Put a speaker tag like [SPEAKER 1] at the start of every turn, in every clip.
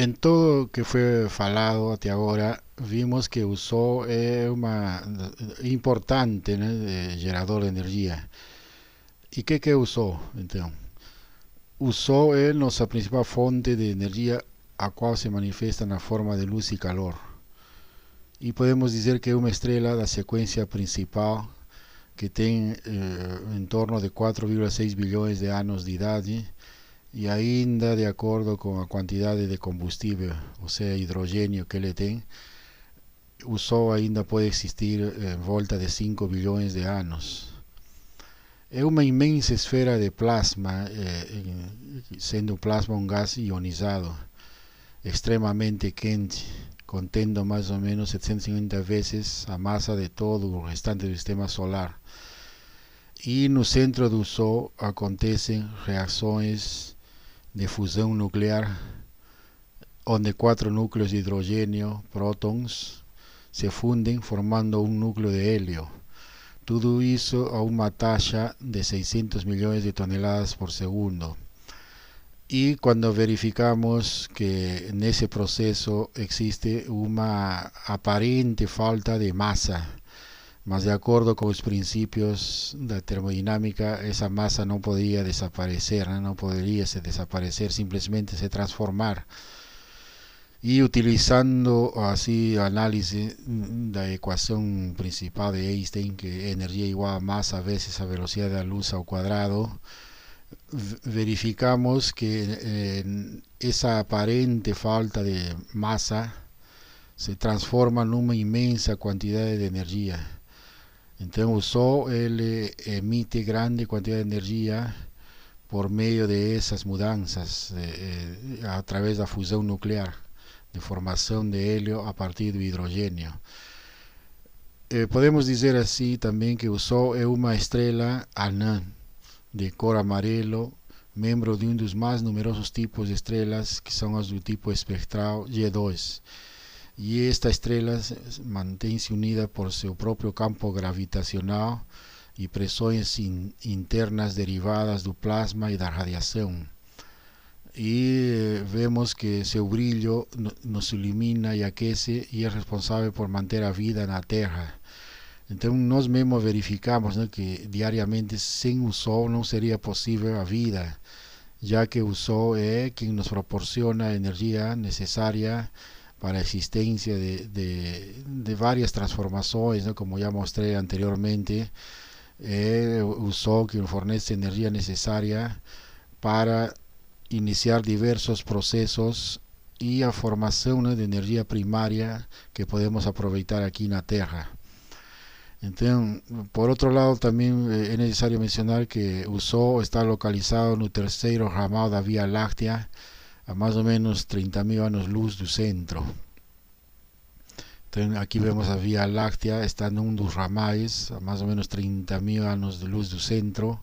[SPEAKER 1] En todo que foi falado até agora, vimos que o Sol é uma importante, né, de gerador de energia. E que é o Sol, então? O Sol é nossa principal fonte de energia, a qual se manifesta na forma de luz e calor. E podemos dizer que é uma estrela da sequência principal que tem em torno de 4,6 bilhões de anos de idade e ainda de acordo com a quantidade de combustível, ou seja, hidrogênio que ele tem, o Sol ainda pode existir em volta de 5 bilhões de anos. É uma imensa esfera de plasma, sendo o plasma um gás ionizado, extremamente quente, contendo mais ou menos 750 vezes a massa de todo o restante do sistema solar. E no centro do Sol acontecem reações de fusão nuclear, onde quatro núcleos de hidrogênio, prótons, se fundem formando um núcleo de hélio. Tudo isso a uma taxa de 600 milhões de toneladas por segundo. E quando verificamos que nesse processo existe uma aparente falta de massa, mas de acordo com os princípios da termodinâmica, essa massa não poderia desaparecer, né? Não poderia se desaparecer, simplesmente se transformar. E utilizando assim a análise da equação principal de Einstein, que é energia igual a massa vezes a velocidade da luz ao quadrado, verificamos que essa aparente falta de massa se transforma numa imensa quantidade de energia. Então o Sol ele emite grande quantidade de energia por meio de essas mudanças a través da fusão nuclear, de formação de hélio a partir do hidrogênio. Podemos dizer assim também que o Sol é uma estrela anã de cor amarelo, membro de um dos mais numerosos tipos de estrelas, que são as do tipo espectral G2. E esta estrela mantém-se unida por seu próprio campo gravitacional e pressões internas derivadas do plasma e da radiação. E vemos que seu brilho nos ilumina e aquece e é responsável por manter a vida na Terra. Então nós mesmos verificamos, né, que diariamente sem o Sol não seria possível a vida, já que o Sol é quem nos proporciona a energia necessária para a existência de várias transformações, né, como já mostrei anteriormente. É o Sol que fornece energia necessária para iniciar diversos processos e a formação, né, de energia primária que podemos aproveitar aqui na Terra. Então, por outro lado, também é necessário mencionar que o Sol está localizado no terceiro ramal da Via Láctea, a mais ou menos 30 mil anos-luz do centro. Então, aqui vemos a Via Láctea, está num dos ramais, a mais ou menos 30 mil anos de luz do centro.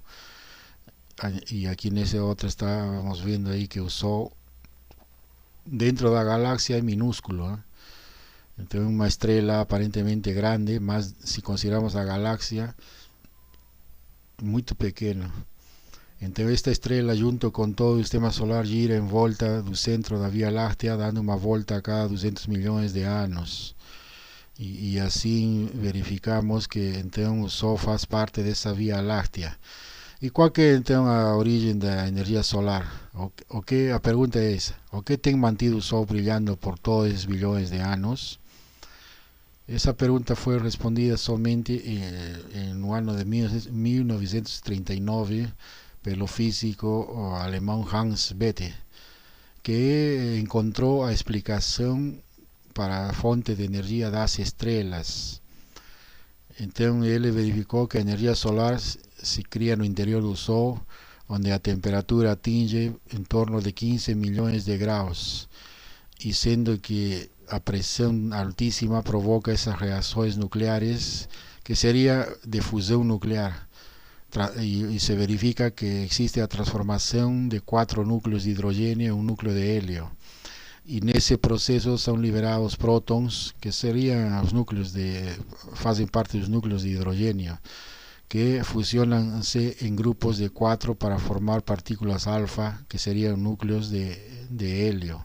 [SPEAKER 1] E aqui nesse outro estamos vendo aí que o Sol dentro da galáxia é minúsculo, né? Então é uma estrela aparentemente grande, mas se consideramos a galáxia, muito pequena. Então esta estrela, junto com todo o sistema solar, gira em volta do centro da Via Láctea, dando uma volta a cada 200 milhões de anos. E assim verificamos que então o Sol faz parte dessa Via Láctea. E qual que é então a origem da energia solar? A pergunta é essa: o que tem mantido o Sol brilhando por todos esses bilhões de anos? Essa pergunta foi respondida somente no ano de 1939 pelo físico alemão Hans Bethe, que encontrou a explicação para a fonte de energia das estrelas. Então ele verificou que a energia solar se cria no interior do Sol, onde a temperatura atinge em torno de 15 milhões de graus, e sendo que a pressão altíssima provoca essas reações nucleares, que seria de fusão nuclear, e se verifica que existe a transformação de quatro núcleos de hidrogênio em um núcleo de hélio. E nesse processo são liberados prótons, que seriam os núcleos fazem parte dos núcleos de hidrogênio, que fusionam-se em grupos de quatro para formar partículas alfa, que seriam núcleos de hélio.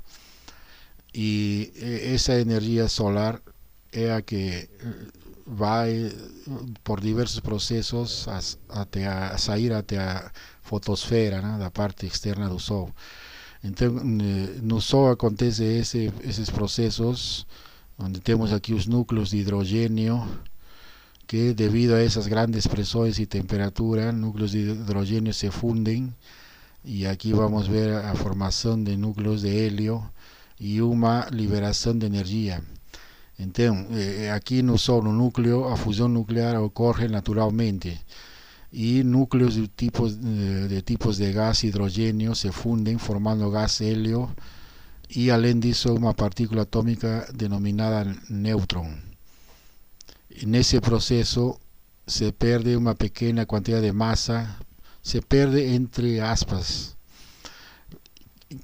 [SPEAKER 1] y esa energía solar es la que va por diversos procesos a sair até a fotosfera, né, da parte externa do Sol. Então, no Sol acontece esses processos, onde temos aqui os núcleos de hidrogênio, que devido a essas grandes pressões e temperatura, núcleos de hidrogênio se fundem, e aqui vamos ver a formação de núcleos de hélio e uma liberação de energia. Então, aqui no Sol, no núcleo, a fusão nuclear ocorre naturalmente e núcleos tipos de gás hidrogênio se fundem formando gás hélio e, além disso, uma partícula atômica denominada nêutron. E nesse processo se perde uma pequena quantidade de massa, se perde entre aspas,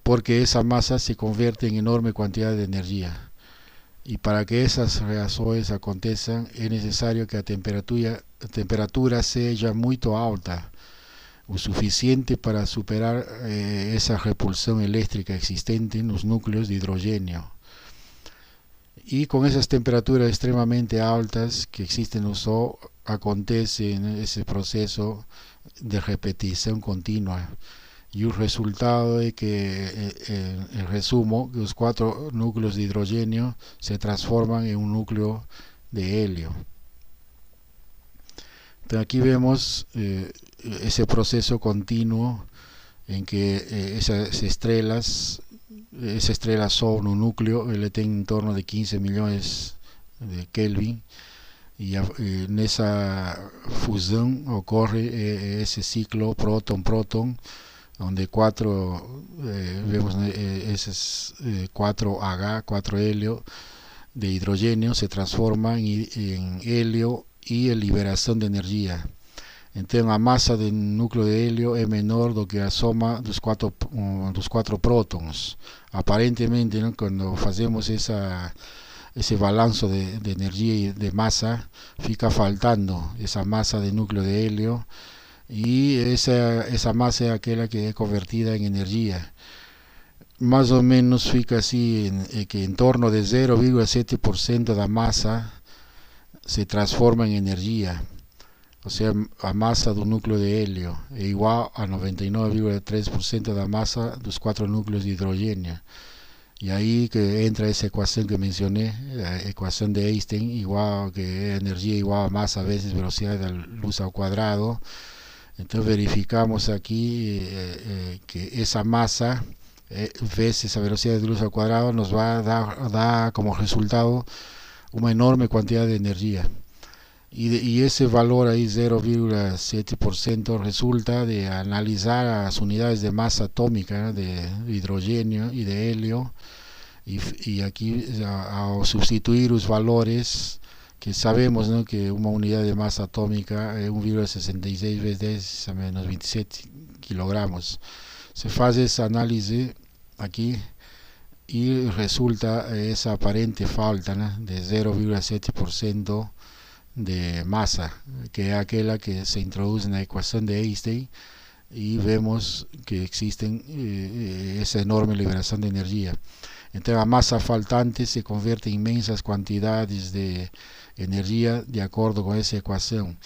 [SPEAKER 1] porque essa massa se converte em enorme quantidade de energia. E para que essas reações aconteçam, é necessário que a temperatura seja muito alta, o suficiente para superar essa repulsão elétrica existente nos núcleos de hidrogênio. E com essas temperaturas extremamente altas que existem no Sol, acontece esse processo de repetição contínua. Y el resultado es que, en resumo, que los 4 núcleos de hidrogenio se transforman en un núcleo de helio. Entonces aquí vemos ese proceso continuo en que esas estrellas son un núcleo, ele tem en torno de 15 millones de Kelvin, y en esa fusión ocurre ese ciclo proton-proton, donde vemos esos 4H, 4 helio de hidrógeno se transforman en helio y en liberación de energía. Entonces la masa del núcleo de helio es menor do que la suma dos cuatro prótons. Aparentemente, ¿no? Cuando hacemos ese balance de energía y de masa, fica faltando esa masa del núcleo de helio, y esa masa es aquella que es convertida en energía. Más o menos fica así, que en torno de 0,7% de la masa se transforma en energía. O sea, a masa do núcleo de helio é igual a 99,3% da masa dos 4 núcleos de hidrogênio. E aí que entra essa equação que mencionei, a equação de Einstein, igual que energia igual a massa vezes velocidade da luz ao quadrado. Então verificamos aqui que essa massa vezes a velocidade de luz ao quadrado nos vai dar como resultado uma enorme quantidade de energia. Y ese valor ahí 0,7% resulta de analizar las unidades de masa atómica, ¿no?, de hidrógeno y de helio, y aquí al sustituir los valores que sabemos, ¿no?, que una unidad de masa atómica es 1,66 veces 10 a menos 27 kilogramos. Se hace ese análisis aquí y resulta esa aparente falta, ¿no?, de 0,7% de masa, que es aquella que se introduce en la ecuación de Einstein, y vemos que existen esa enorme liberación de energía. Entonces la masa faltante se convierte en inmensas cantidades de energía de acuerdo con esa ecuación.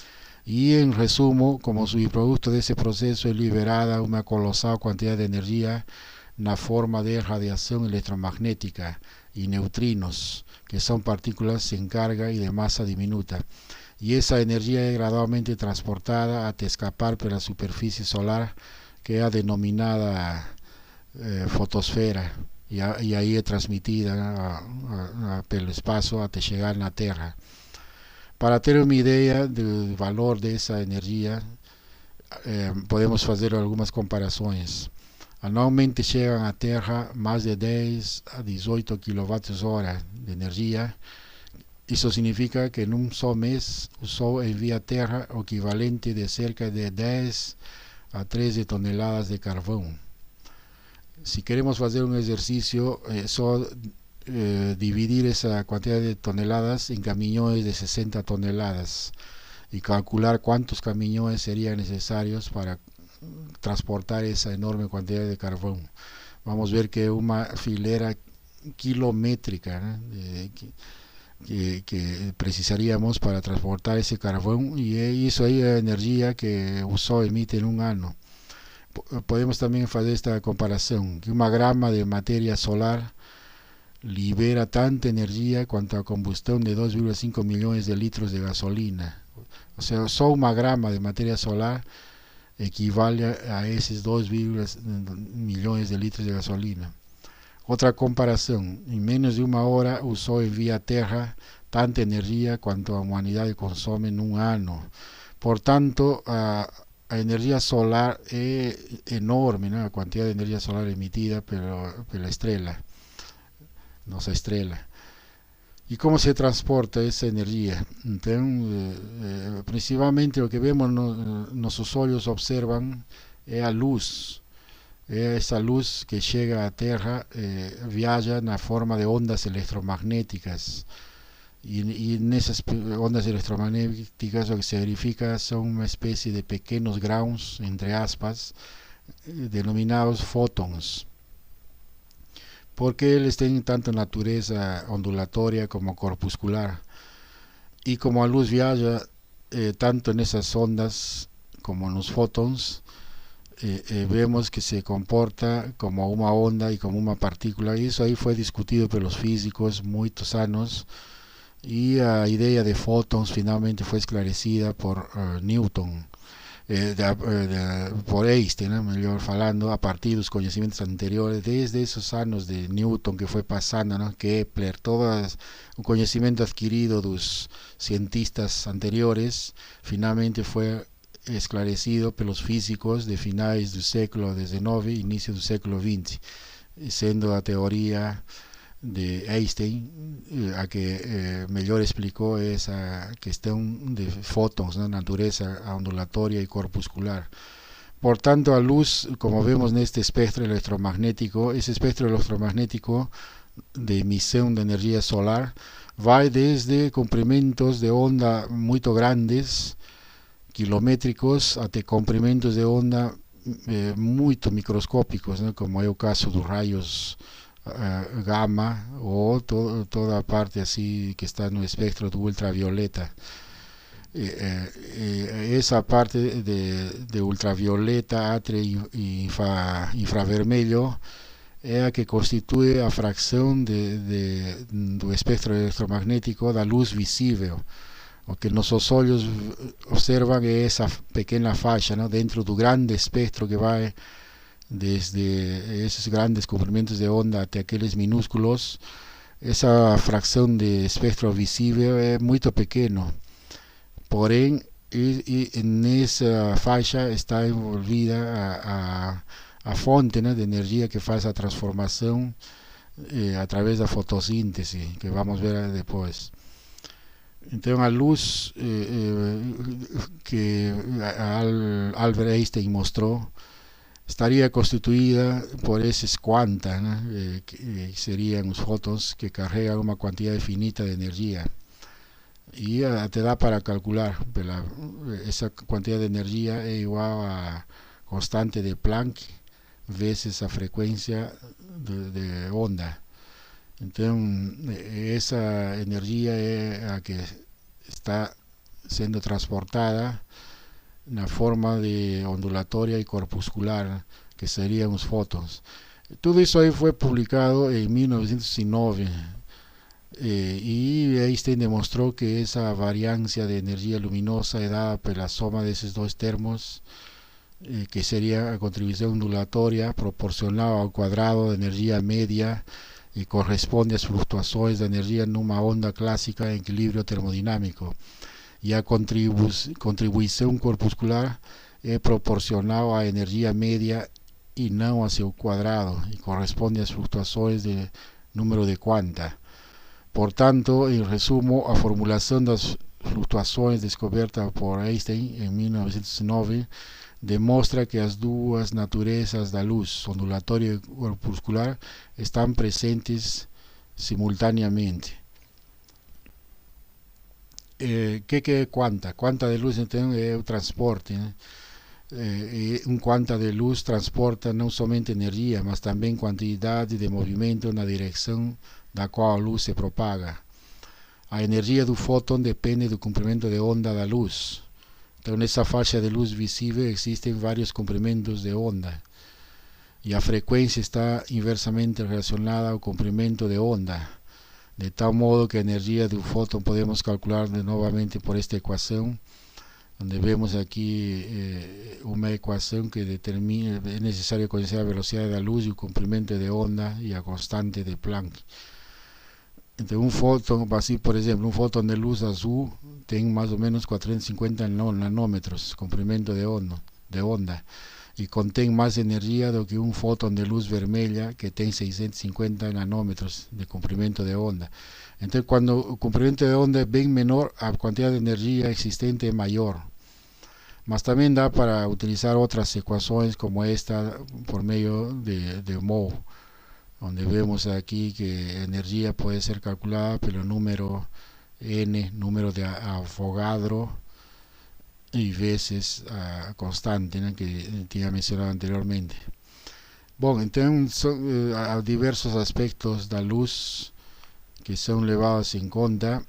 [SPEAKER 1] Y en resumo, como subproducto de ese proceso es liberada una colosal cantidad de energía en la forma de radiación electromagnética y neutrinos, que son partículas sin carga y de masa diminuta, y esa energía es gradualmente transportada hasta escapar por la superficie solar, que es denominada fotosfera, y ahí es transmitida por el espacio hasta llegar a la Tierra. Para tener una idea del valor de esa energía, podemos hacer algunas comparaciones. Anualmente llegan a Tierra más de 10 a 18 kilovatios hora de energía. Eso significa que en un solo mes el Sol envía a Tierra o equivalente de cerca de 10 a 13 toneladas de carbón. Si queremos hacer un ejercicio, dividir esa cantidad de toneladas en camiones de 60 toneladas y calcular cuántos camiones serían necesarios para transportar esa enorme cantidad de carbón. Vamos a ver que una filera quilométrica, né, que precisaríamos para transportar esse carvão, e isso aí é a energia que o Sol emite em um ano. Podemos também fazer esta comparação, que uma grama de matéria solar libera tanta energia quanto a combustão de 2,5 milhões de litros de gasolina. Ou seja, só uma grama de matéria solar equivale a esses 2, milhões de litros de gasolina. Outra comparação, em menos de uma hora o Sol envia à Terra tanta energia quanto a humanidade consome num ano. Portanto, a energia solar é enorme, né? A quantidade de energia solar emitida pela estrela, nossa estrela. E como se transporta essa energia? Então, principalmente o que vemos, nossos olhos observam, é a luz. É essa luz que chega à Terra, viaja na forma de ondas eletromagnéticas. E nessas ondas eletromagnéticas o que se verifica são uma espécie de pequenos grãos, entre aspas, denominados fótons, porque eles têm tanto natureza ondulatória como corpuscular. E como a luz viaja tanto nessas ondas como nos fótons, vemos que se comporta como uma onda e como uma partícula. E isso aí foi discutido pelos físicos muitos anos, e a ideia de fótons finalmente foi esclarecida por Newton, por Einstein, né, melhor falando, a partir dos conhecimentos anteriores, desde esses anos de Newton que foi passando, né, Kepler, todo o conhecimento adquirido dos cientistas anteriores, finalmente foi esclarecido pelos físicos de finais do século XIX e início do século XX, sendo a teoria de Einstein a que melhor explicou essa questão de fótons, né, natureza ondulatória e corpuscular. Portanto, a luz, como vemos neste espectro eletromagnético, esse espectro eletromagnético de emissão de energia solar vai desde comprimentos de onda muito grandes, quilométricos, até comprimentos de onda muito microscópicos, né, como é o caso dos raios gama, ou toda a parte assim que está no espectro do ultravioleta. Essa parte de ultravioleta, atre e infravermelho é a que constitui a fração do espectro eletromagnético da luz visível. O que nossos olhos observam é essa pequena faixa, né, dentro do grande espectro que vai desde esses grandes comprimentos de onda até aqueles minúsculos. Essa fração de espectro visível é muito pequeno, porém nessa faixa está envolvida a fonte, né, de energia que faz a transformação através da fotossíntese, que vamos ver depois. Então a luz que Albert Einstein mostrou estaria constituída por esses quanta, né, que seriam os fótons que carregam uma quantidade finita de energia. E até dá para calcular, essa quantidade de energia é igual a constante de Planck vezes a frequência de onda. Então, essa energia é a que está sendo transportada na forma de ondulatória e corpuscular, que seriam os fótons. Tudo isso aí foi publicado em 1909, e Einstein demonstrou que essa variância de energia luminosa é dada pela soma desses dois termos, que seria a contribuição ondulatória proporcional ao quadrado de energia média e corresponde às flutuações da energia numa onda clássica em equilíbrio termodinâmico. E a contribuição corpuscular é proporcional à energia média e não a seu quadrado, e corresponde às flutuações de número de quanta. Portanto, em resumo, a formulação das flutuações descoberta por Einstein em 1909 demonstra que as duas naturezas da luz, ondulatória e corpuscular, estão presentes simultaneamente. Que é quanta? Quanta de luz, então, é o transporte, né? un quanta de luz transporta não somente energia, mas também quantidade de movimento na direção da qual a luz se propaga. A energia do fóton depende do comprimento de onda da luz. Então, nessa faixa de luz visível existem vários comprimentos de onda, e a frequência está inversamente relacionada ao comprimento de onda, de tal modo que a energia do fóton podemos calcular novamente por esta equação, onde vemos aqui uma equação que determina, é necessário conhecer a velocidade da luz e o comprimento de onda e a constante de Planck. Então, um fóton, assim, por exemplo, um fóton de luz azul tem mais ou menos 450 nanômetros, comprimento de onda, e contém mais energia do que um fóton de luz vermelha, que tem 650 nanômetros de comprimento de onda. Então, quando o comprimento de onda é bem menor, a quantidade de energia existente é maior. Mas também dá para utilizar outras equações como esta por meio de Mol, onde vemos aqui que a energia pode ser calculada pelo número N, número de Avogadro, e vezes a constante, né, que tinha mencionado anteriormente. Bom, então há diversos aspectos da luz que são levados em conta,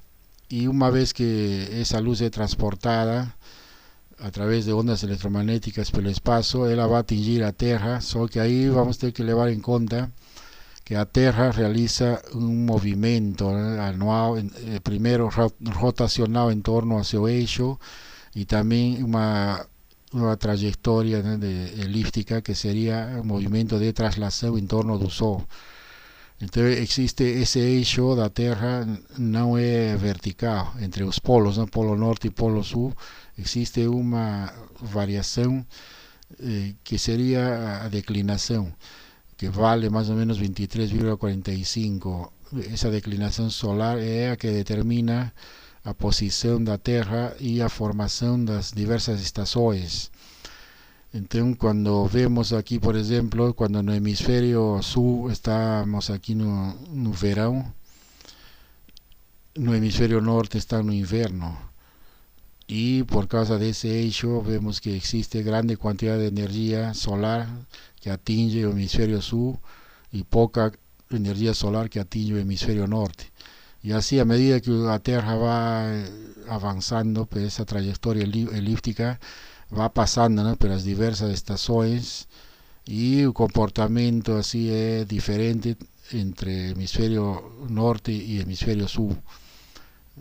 [SPEAKER 1] e uma vez que essa luz é transportada a través de ondas eletromagnéticas pelo espaço, ela vai atingir a Terra, só que aí vamos ter que levar em conta que a Terra realiza um movimento, né, anual, primeiro rotacional em torno ao seu eixo, e também uma trajetória, né, elíptica, que seria um movimento de translação em torno do Sol. Então existe esse eixo da Terra, não é vertical entre os polos, né, polo norte e polo sul, existe uma variação que seria a declinação, que vale mais ou menos 23,45. Essa declinação solar é a que determina a posição da Terra e a formação das diversas estações. Então, quando vemos aqui, por exemplo, quando no hemisfério sul estamos aqui no verão, no hemisfério norte está no inverno. E por causa desse eixo, vemos que existe grande quantidade de energia solar que atinge o hemisfério sul e pouca energia solar que atinge o hemisfério norte. E assim, à medida que a Terra vai avançando por essa trajetória elíptica, vai passando, né, pelas diversas estações, e o comportamento assim é diferente entre hemisfério norte e hemisfério sul.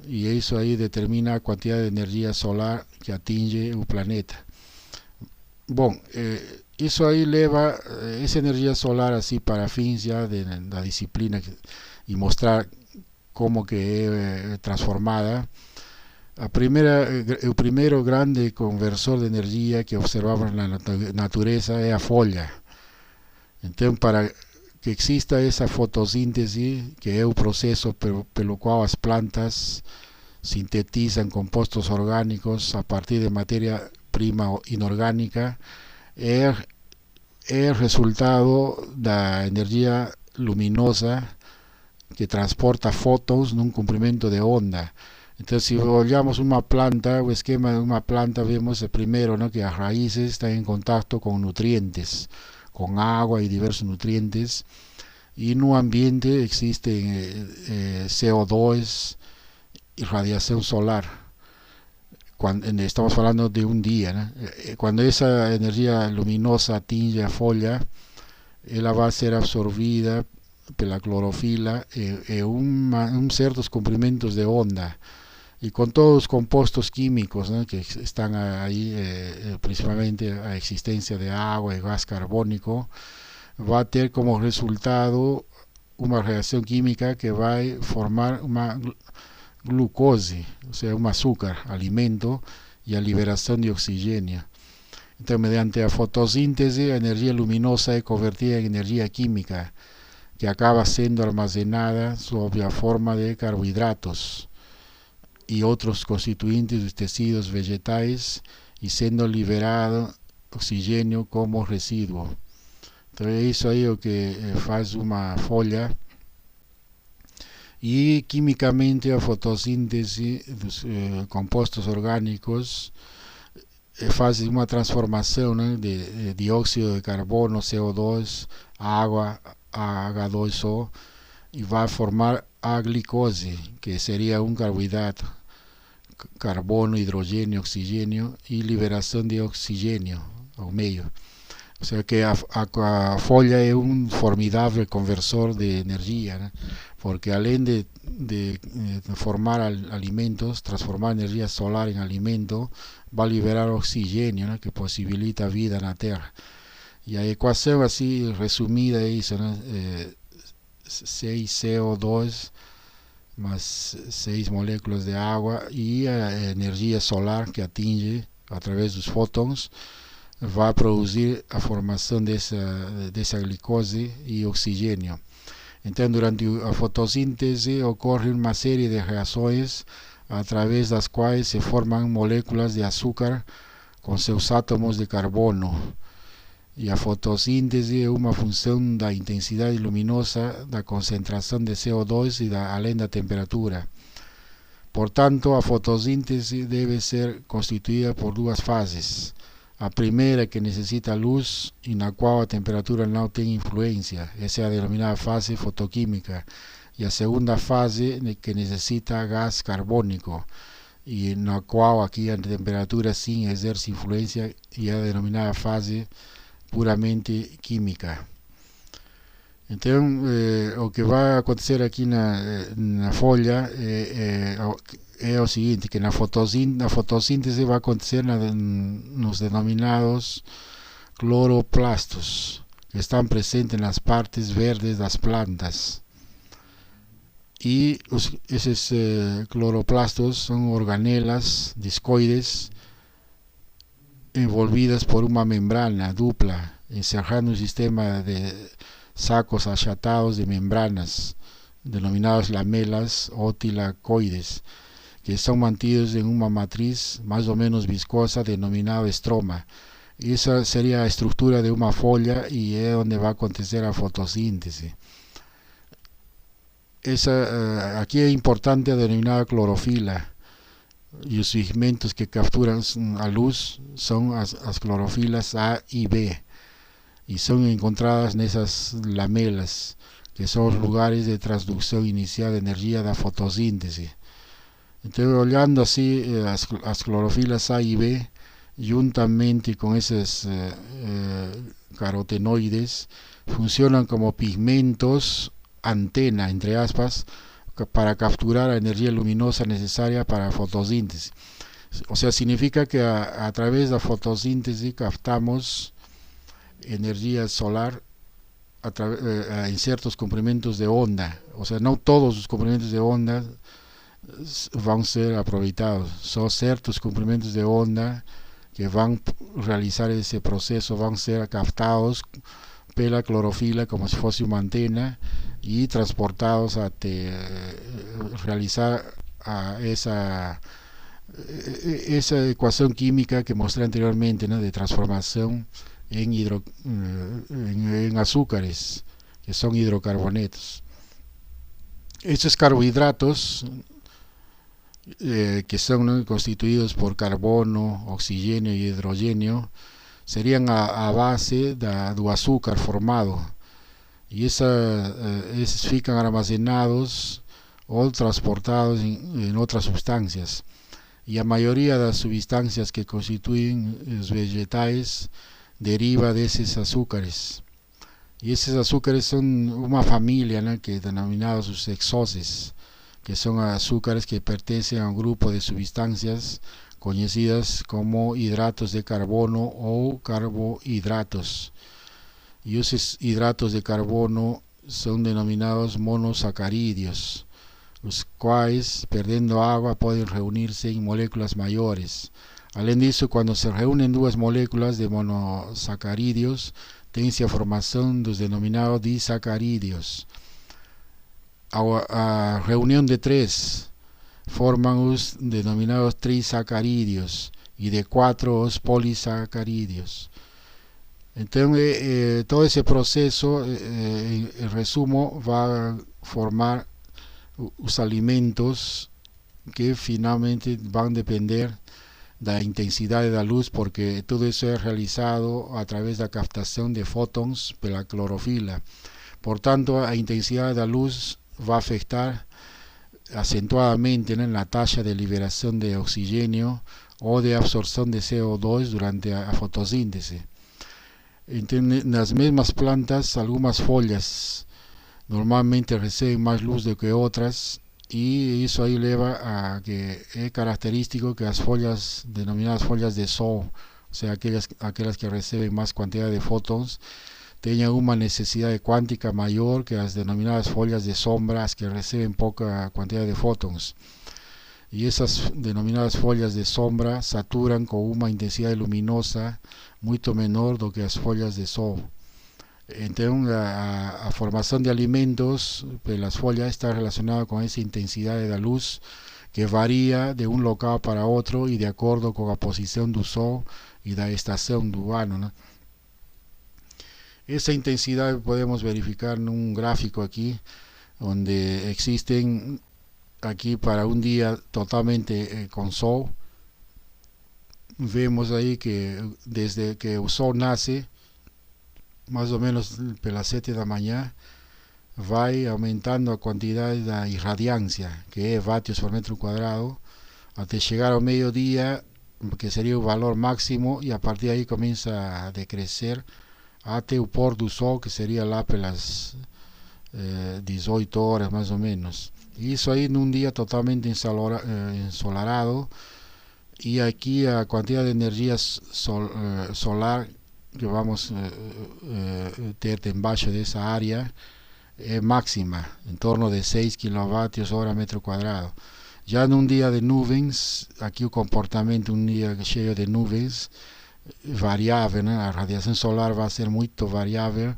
[SPEAKER 1] E isso aí determina a quantidade de energia solar que atinge o planeta. Bom, isso aí leva essa energia solar assim para fins já da disciplina, e mostrar como que é transformada. O primeiro grande conversor de energia que observamos na natureza é a folha. Então, para que exista essa fotossíntese, que é o processo pelo qual as plantas sintetizam compostos orgânicos a partir de matéria-prima inorgânica, é resultado da energia luminosa que transporta fótons num comprimento de onda. Então, se olhamos uma planta, o esquema de uma planta, vemos primeiro, né, que as raízes estão em contato com nutrientes, com água e diversos nutrientes, e no ambiente existem CO2 e radiação solar. Quando estamos falando de um dia, né? Quando essa energia luminosa atinge a folha, ela vai ser absorvida pela clorofila em certos comprimentos de onda, e com todos os compostos químicos, né, que estão aí, principalmente a existência de água e gás carbônico, vai ter como resultado uma reação química que vai formar uma glucose, ou seja, um açúcar, alimento, e a liberação de oxigênio. Então, mediante a fotossíntese, a energia luminosa é convertida em energia química, que acaba sendo armazenada sob a forma de carboidratos e outros constituintes dos tecidos vegetais, e sendo liberado oxigênio como resíduo. Então é isso aí o que faz uma folha. E quimicamente a fotossíntese dos compostos orgânicos faz uma transformação, né, de dióxido de carbono, CO2, água, H2O, e vai formar a glicose, que seria um carboidrato, carbono, hidrogênio, oxigênio e liberação de oxigênio ao meio. O sea que a folha é um formidável conversor de energia, né? Porque além de formar alimentos, transformar energia solar em alimento, vai liberar oxigênio, né? Que possibilita a vida na Terra. E a equação assim resumida é isso, né? 6 CO2 mais 6 moléculas de água e a energia solar que atinge através dos fótons vai produzir a formação dessa glicose e oxigênio. Então, durante a fotossíntese ocorre uma série de reações através das quais se formam moléculas de açúcar com seus átomos de carbono. E a fotossíntese é uma função da intensidade luminosa, da concentração de CO2 e além da temperatura. Portanto, a fotossíntese deve ser constituída por duas fases. A primeira, que necessita luz e na qual a temperatura não tem influência, essa é a denominada fase fotoquímica. E a segunda fase, que necessita gás carbônico, e na qual aqui a temperatura sim exerce influência, e é a denominada fase puramente química. Então, o que vai acontecer aqui na folha é o seguinte, que na fotossíntese vai acontecer nos denominados cloroplastos, que estão presentes nas partes verdes das plantas. E esses cloroplastos são organelas discoides envolvidas por uma membrana dupla, encerrando um sistema de sacos achatados de membranas, denominados lamelas ou tilacoides, que são mantidos em uma matriz mais ou menos viscosa denominada estroma. Essa seria a estrutura de uma folha e é onde vai acontecer a fotossíntese. Aqui é importante a denominada clorofila, e os pigmentos que capturam a luz são as clorofilas A e B, e são encontradas nessas lamelas, que são os lugares de transdução inicial de energia da fotossíntese. Então, olhando assim as clorofilas A e B, juntamente com esses carotenoides, funcionam como pigmentos antena, entre aspas, para capturar a energia luminosa necessária para a fotossíntese. O sea, significa que a través da fotossíntese captamos energia solar em certos comprimentos de onda. O sea, não todos os comprimentos de onda vão ser aproveitados, só certos comprimentos de onda que vão realizar esse processo vão ser captados pela clorofila como se fosse uma antena e transportados até realizar essa equação química que mostrei anteriormente, né, de transformação em açúcares, que são hidrocarbonetos. Esses carboidratos que são, né, constituídos por carbono, oxigênio e hidrogênio, seriam a base do açúcar formado, e esses ficam armazenados ou transportados em outras substâncias, e a maioria das substâncias que constituem os vegetais deriva desses açúcares. E esses açúcares são uma família, né, que é denominados os hexoses, que são açúcares que pertencem a um grupo de substâncias conhecidas como hidratos de carbono ou carbohidratos. E esses hidratos de carbono são denominados monossacarídeos, os quais, perdendo água, podem reunir-se em moléculas maiores. Além disso, quando se reúnem duas moléculas de monossacarídeos, tem-se a formação dos denominados disacarídeos. A reunião de três formam os denominados trisacarídeos, e de quatro os polissacarídeos. Então, todo esse processo, em resumo, vai formar os alimentos que finalmente vão depender da intensidade da luz, porque tudo isso é realizado a través da captação de fótons pela clorofila. Portanto, a intensidade da luz vai afetar acentuadamente, né, na taxa de liberação de oxigênio ou de absorção de CO2 durante a fotossíntese. Então, nas mesmas plantas, algumas folhas normalmente recebem mais luz do que outras, e isso aí leva a que é característico que as folhas, denominadas folhas de sol, ou seja, aquelas que recebem mais quantidade de fótons, tenham uma necessidade quântica maior que as denominadas folhas de sombra, as que recebem pouca quantidade de fótons. E essas denominadas folhas de sombra saturam com uma intensidade luminosa muito menor do que as folhas de sol. Então, a formação de alimentos pelas folhas está relacionada com essa intensidade da luz, que varia de um local para outro e de acordo com a posição do sol e da estação do ano, né? Essa intensidade podemos verificar num gráfico aqui, onde existem aqui para um dia totalmente com sol. Vemos aí que desde que o sol nasce, mais ou menos pelas 7 da manhã, vai aumentando a quantidade da irradiância, que é vatios por metro quadrado, até chegar ao meio-dia, que seria o valor máximo, e a partir daí começa a decrescer até o pôr do sol, que seria lá pelas 18 horas mais ou menos. Isso aí num dia totalmente ensolarado, e aqui a quantidade de energia solar que vamos ter debaixo dessa área é máxima, em torno de 6 kWh metro quadrado. Já num dia de nuvens, aqui o comportamento, um dia cheio de nuvens, variável, né? A radiação solar vai ser muito variável,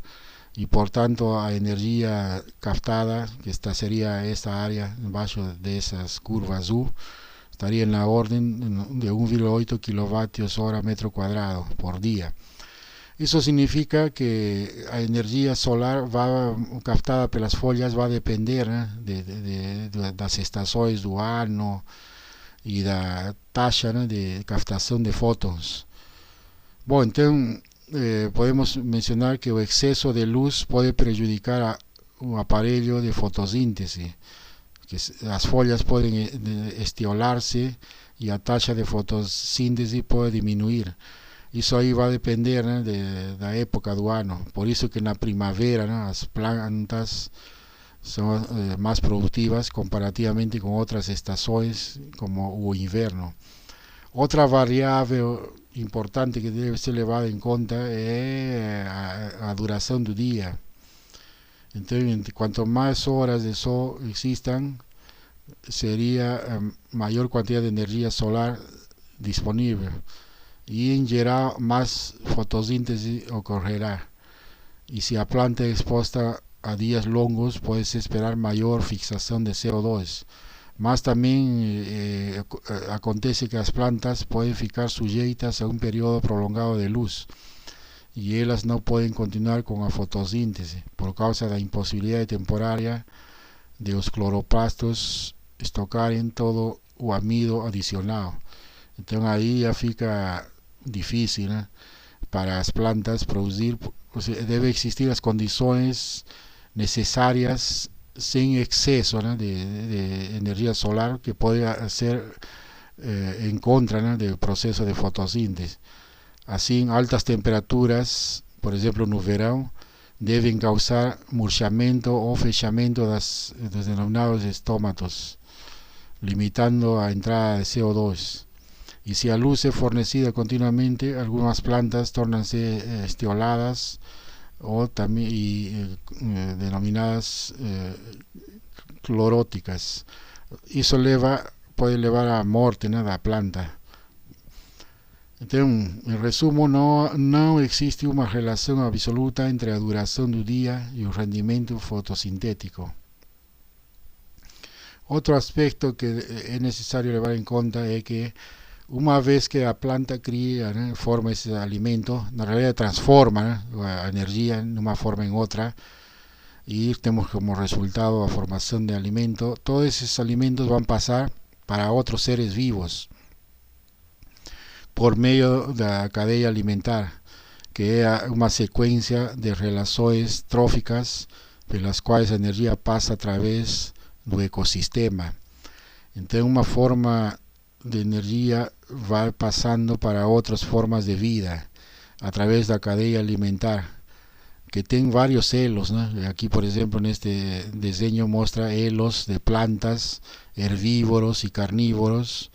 [SPEAKER 1] e portanto a energia captada, que seria esta área embaixo dessas curvas azul, estaria na ordem de 1,8 kWh metro quadrado por dia. Isso significa que a energia solar captada pelas folhas vai depender, né, das estações do ano e da taxa, né, de captação de fótons. Bom, então podemos mencionar que o excesso de luz pode prejudicar o aparelho de fotossíntese, que as folhas podem estiolar-se e a taxa de fotossíntese pode diminuir. Isso aí vai depender, né, da época do ano. Por isso que na primavera, né, as plantas são mais produtivas comparativamente com outras estações, como o inverno. Outra variável importante que deve ser levada em conta é a duração do dia. Então, quanto mais horas de sol existam, seria a maior quantidade de energia solar disponível, e em geral mais fotossíntese ocorrerá. E se a planta é exposta a dias longos, pode-se esperar maior fixação de CO2. Mas também acontece que as plantas podem ficar sujeitas a um período prolongado de luz, e elas não podem continuar com a fotossíntese por causa da impossibilidade temporária de os cloroplastos estocarem todo o amido adicional. Então aí já fica difícil, né, para as plantas produzir. Deve existir as condições necessárias sem excesso, né, de energia solar, que pode ser em contra, né, do processo de fotossíntese. Assim, altas temperaturas, por exemplo no verão, devem causar murchamento ou fechamento dos denominados estômatos, limitando a entrada de CO2. E se a luz é fornecida continuamente, algumas plantas tornam-se estioladas ou também denominadas cloróticas. Isso pode levar à morte, né, da planta. Então, em resumo, não existe uma relação absoluta entre a duração do dia e o rendimento fotossintético. Outro aspecto que é necessário levar em conta é que uma vez que a planta cria, né, forma esse alimento, na realidade transforma, né, a energia de uma forma em outra, e temos como resultado a formação de alimento. Todos esses alimentos vão passar para outros seres vivos. por meio da cadeia alimentar, que é uma sequência de relações tróficas pelas quais a energia passa através do ecossistema. Então, uma forma de energia vai passando para outras formas de vida através da cadeia alimentar, que tem vários elos, né? Aqui, por exemplo, neste desenho mostra elos de plantas, herbívoros e carnívoros,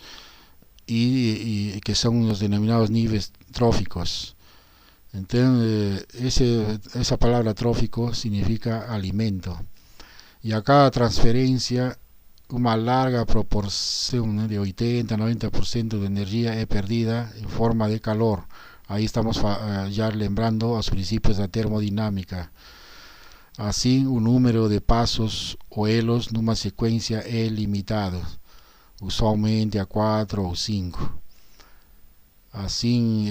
[SPEAKER 1] y que son los denominados níveis tróficos. Entonces, esa palabra trófico significa alimento. Y a cada transferencia, una larga proporción, ¿no?, de 80-90% de energía es perdida en forma de calor. Ahí estamos ya lembrando los principios de la termodinámica. Así, un número de pasos o elos en una secuencia es limitado, usualmente a 4 o 5. Así,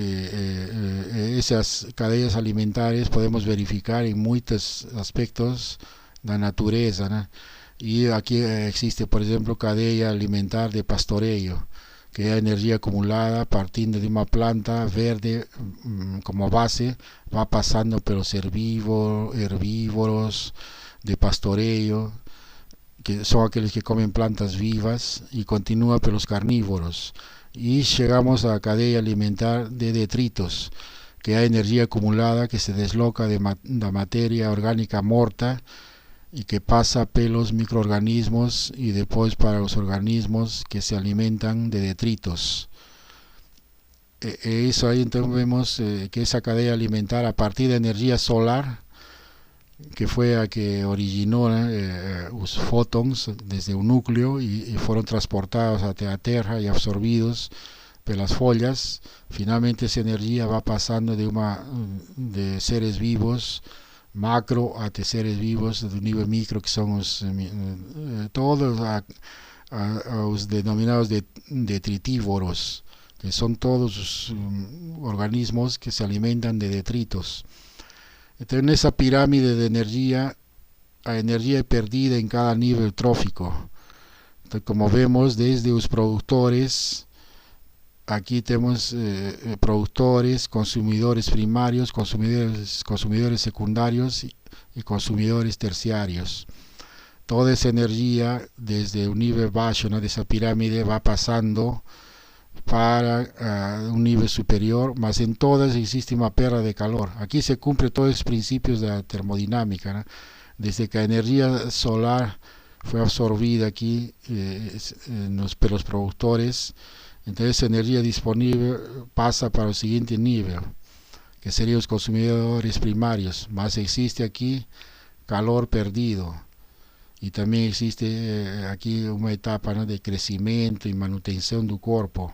[SPEAKER 1] esas cadenas alimentares podemos verificar en muchos aspectos de la naturaleza, ¿no? Y aquí existe, por ejemplo, cadena alimentar de pastoreo, que es energía acumulada partiendo de una planta verde como base, va pasando por los herbívoros de pastoreo, que son aquellos que comen plantas vivas, y continúa por los carnívoros. Y llegamos a la cadena alimentar de detritos, que hay energía acumulada que se desloca de la materia orgánica morta y que pasa por los microorganismos y después para los organismos que se alimentan de detritos. Eso ahí entonces vemos que esa cadena alimentar a partir de energía solar, que fue la que originó los fótons desde un núcleo y fueron transportados a la Tierra y absorbidos por las follas. Finalmente esa energía va pasando de seres vivos macro a seres vivos de un nivel micro, que son todos los denominados detritívoros, que son todos los organismos que se alimentan de detritos. Entonces, en esa pirámide de energía, la energía es perdida en cada nivel trófico. Entonces, como vemos, desde los productores, aquí tenemos productores, consumidores primarios, consumidores secundarios y consumidores terciarios. Toda esa energía desde un nivel bajo, ¿no?, de esa pirámide va pasando para un nivel superior, mas en todas existe una pérdida de calor. Aquí se cumple todos los principios de la termodinámica, ¿no? Desde que la energía solar fue absorbida aquí por los productores, entonces esa energía disponible pasa para el siguiente nivel, que serían los consumidores primarios, más existe aquí calor perdido. Y también existe aquí una etapa, ¿no?, de crecimiento y manutención del cuerpo.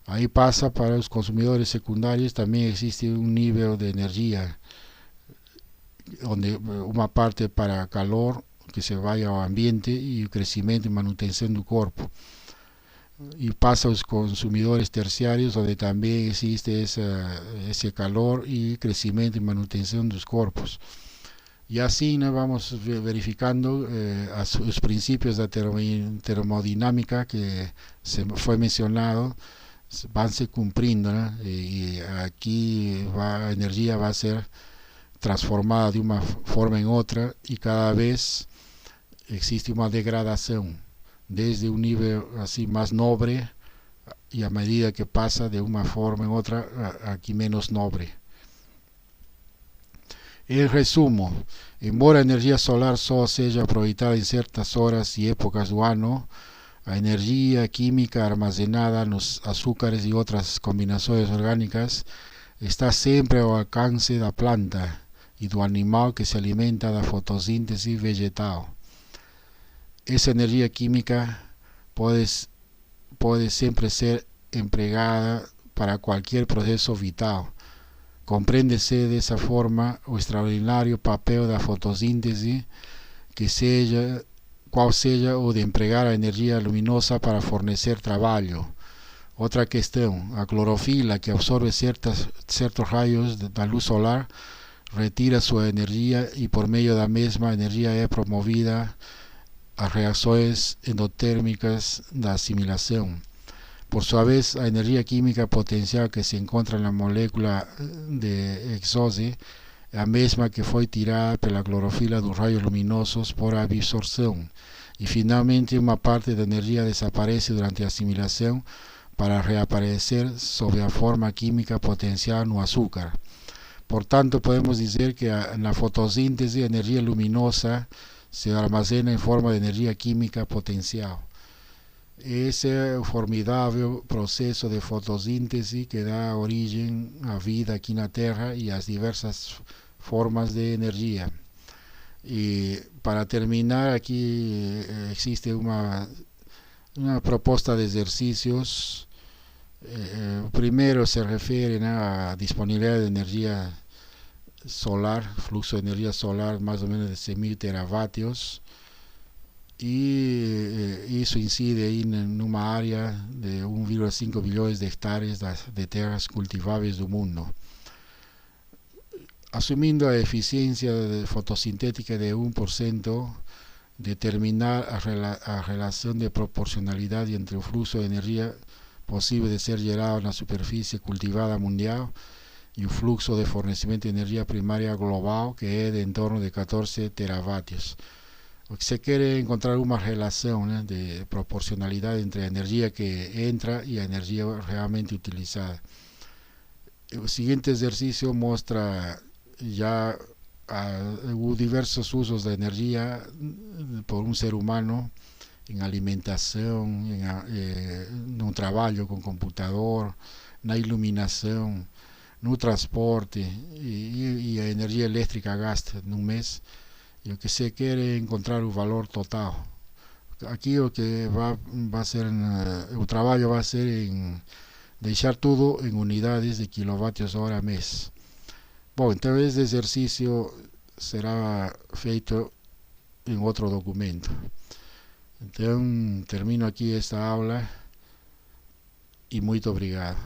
[SPEAKER 1] Ahí pasa para los consumidores secundarios, también existe un nivel de energía, donde una parte para calor, que se vaya al ambiente, y crecimiento y manutención del cuerpo. Y pasa a los consumidores terciarios, donde también existe ese calor y crecimiento y manutención de los cuerpos. Y así, ¿no?, vamos verificando los principios de la termodinámica que se fue mencionado, van se cumpliendo, ¿no? Y aquí la energía va a ser transformada de una forma en otra, y cada vez existe una degradación desde un nivel así más noble, y a medida que pasa de una forma en otra, aquí menos noble. En resumo, embora a energia solar só seja aproveitada em certas horas e épocas do ano, a energia química armazenada nos açúcares e outras combinações orgânicas está sempre ao alcance da planta e do animal que se alimenta da fotossíntese vegetal. Essa energia química pode sempre ser empregada para qualquer processo vital. Compreende-se dessa forma o extraordinário papel da fotossíntese, qual seja o de empregar a energia luminosa para fornecer trabalho. Outra questão, a clorofila, que absorve certos raios da luz solar, retira sua energia e por meio da mesma energia é promovida as reações endotérmicas da assimilação. Por sua vez, a energia química potencial que se encontra na molécula de exose é a mesma que foi tirada pela clorofila dos raios luminosos por absorção. E finalmente, uma parte da energia desaparece durante a assimilação para reaparecer sob a forma química potencial no açúcar. Portanto, podemos dizer que na fotossíntese a energia luminosa se armazena em forma de energia química potencial. Esse é o formidável processo de fotossíntese que dá origem à vida aqui na Terra e às diversas formas de energia. E para terminar, aqui existe uma proposta de exercícios. O primeiro se refere à disponibilidade de energia solar, fluxo de energia solar mais ou menos de 100.000 teravatios, e isso incide aí numa área de 1,5 bilhões de hectares de terras cultiváveis do mundo. Assumindo a eficiência fotossintética de 1%, determinar a relação de proporcionalidade entre o fluxo de energia possível de ser gerado na superfície cultivada mundial e o fluxo de fornecimento de energia primária global, que é de em torno de 14 teravatios. O que se quer é encontrar uma relação de proporcionalidade entre a energia que entra e a energia realmente utilizada. O seguinte exercício mostra já os diversos usos da energia por um ser humano em alimentação, no trabalho com computador, na iluminação, no transporte e a energia elétrica gasta num mês. E o que se quer é encontrar o valor total. Aqui o que vai ser, o trabalho vai ser em deixar tudo em unidades de quilowatts hora mês. Bom, então esse exercício será feito em outro documento. Então termino aqui esta aula e muito obrigado.